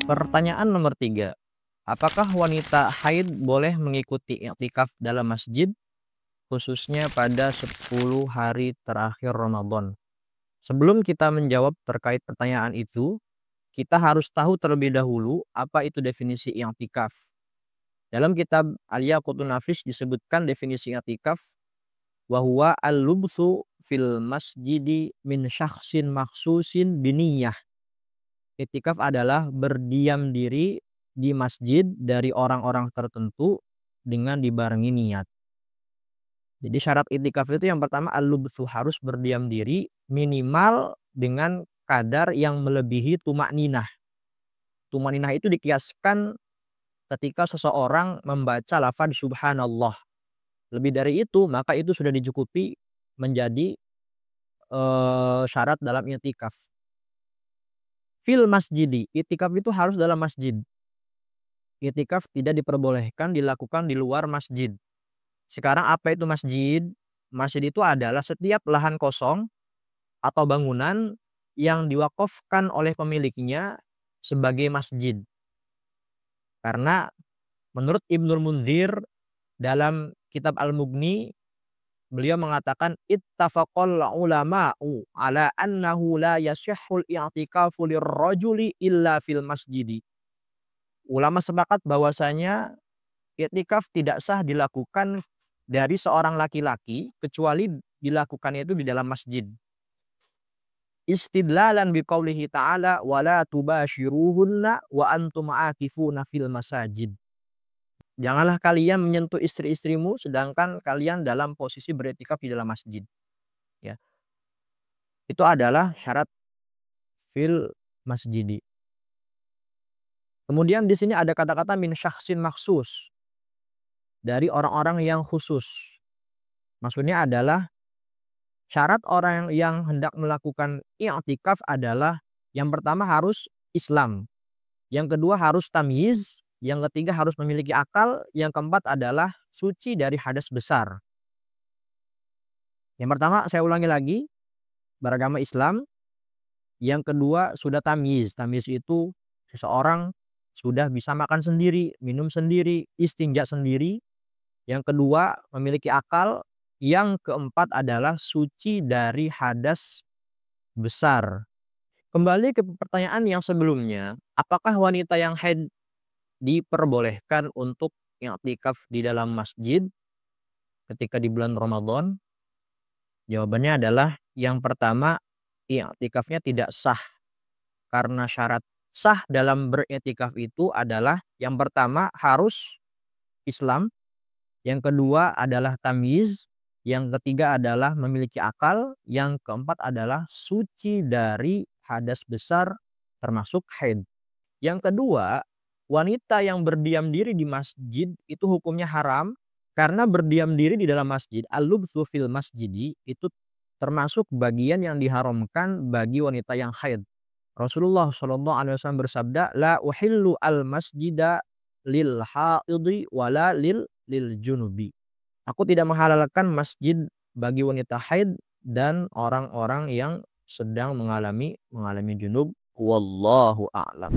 Pertanyaan nomor 3, apakah wanita haid boleh mengikuti i'tikaf dalam masjid, khususnya pada 10 hari terakhir Ramadan? Sebelum kita menjawab terkait pertanyaan itu, kita harus tahu terlebih dahulu apa itu definisi i'tikaf. Dalam kitab Al-Yaqutun Nafis disebutkan definisi i'tikaf, wa huwa al-lubthu fil masjidi min syakhsin makhsusin biniyah. I'tikaf adalah berdiam diri di masjid dari orang-orang tertentu dengan dibarengi niat. Jadi syarat i'tikaf itu yang pertama al-lubthu, harus berdiam diri minimal dengan kadar yang melebihi tumakninah. Tumakninah itu dikiaskan ketika seseorang membaca lafaz subhanallah. Lebih dari itu maka itu sudah dicukupi menjadi syarat dalam i'tikaf. Fil masjidi, i'tikaf itu harus dalam masjid. I'tikaf tidak diperbolehkan dilakukan di luar masjid. Sekarang apa itu masjid? Masjid itu adalah setiap lahan kosong atau bangunan yang diwakafkan oleh pemiliknya sebagai masjid. Karena menurut Ibnul Munzir dalam kitab Al-Mughni, beliau mengatakan ittafaqal ulama'u ala annahu la yasihhul i'tikafu lirrajuli illa fil masjidi. Ulama sepakat bahwasanya i'tikaf tidak sah dilakukan dari seorang laki-laki kecuali dilakukannya itu di dalam masjid. Istidlalan biqaulihi ta'ala wala tubashiruhunna wa antum aakifuna fil masajid. Janganlah kalian menyentuh istri-istrimu sedangkan kalian dalam posisi beriktikaf di dalam masjid. Ya. Itu adalah syarat fil masjidi. Kemudian di sini ada kata-kata min syakhsin maksus, dari orang-orang yang khusus. Maksudnya adalah syarat orang yang hendak melakukan i'tikaf adalah yang pertama harus Islam, yang kedua harus tamyiz, yang ketiga harus memiliki akal, yang keempat adalah suci dari hadas besar. Yang pertama saya ulangi lagi, beragama Islam. Yang kedua sudah tamyiz. Tamyiz itu seseorang sudah bisa makan sendiri, minum sendiri, istinja sendiri. Yang kedua memiliki akal. Yang keempat adalah suci dari hadas besar. Kembali ke pertanyaan yang sebelumnya, apakah wanita yang haid diperbolehkan untuk i'tikaf di dalam masjid ketika di bulan Ramadan? Jawabannya adalah yang pertama, i'tikafnya tidak sah. Karena syarat sah dalam beriktikaf itu adalah yang pertama harus Islam, yang kedua adalah tamyiz, yang ketiga adalah memiliki akal, yang keempat adalah suci dari hadas besar termasuk haid. Yang kedua, wanita yang berdiam diri di masjid itu hukumnya haram karena berdiam diri di dalam masjid, al-lubthu fil masjidi, itu termasuk bagian yang diharamkan bagi wanita yang haid. Rasulullah Shallallahu Alaihi Wasallam bersabda, la uhillu al masjida lil haidi wala lil junubi. Aku tidak menghalalkan masjid bagi wanita haid dan orang-orang yang sedang mengalami junub. Wallahu a'lam.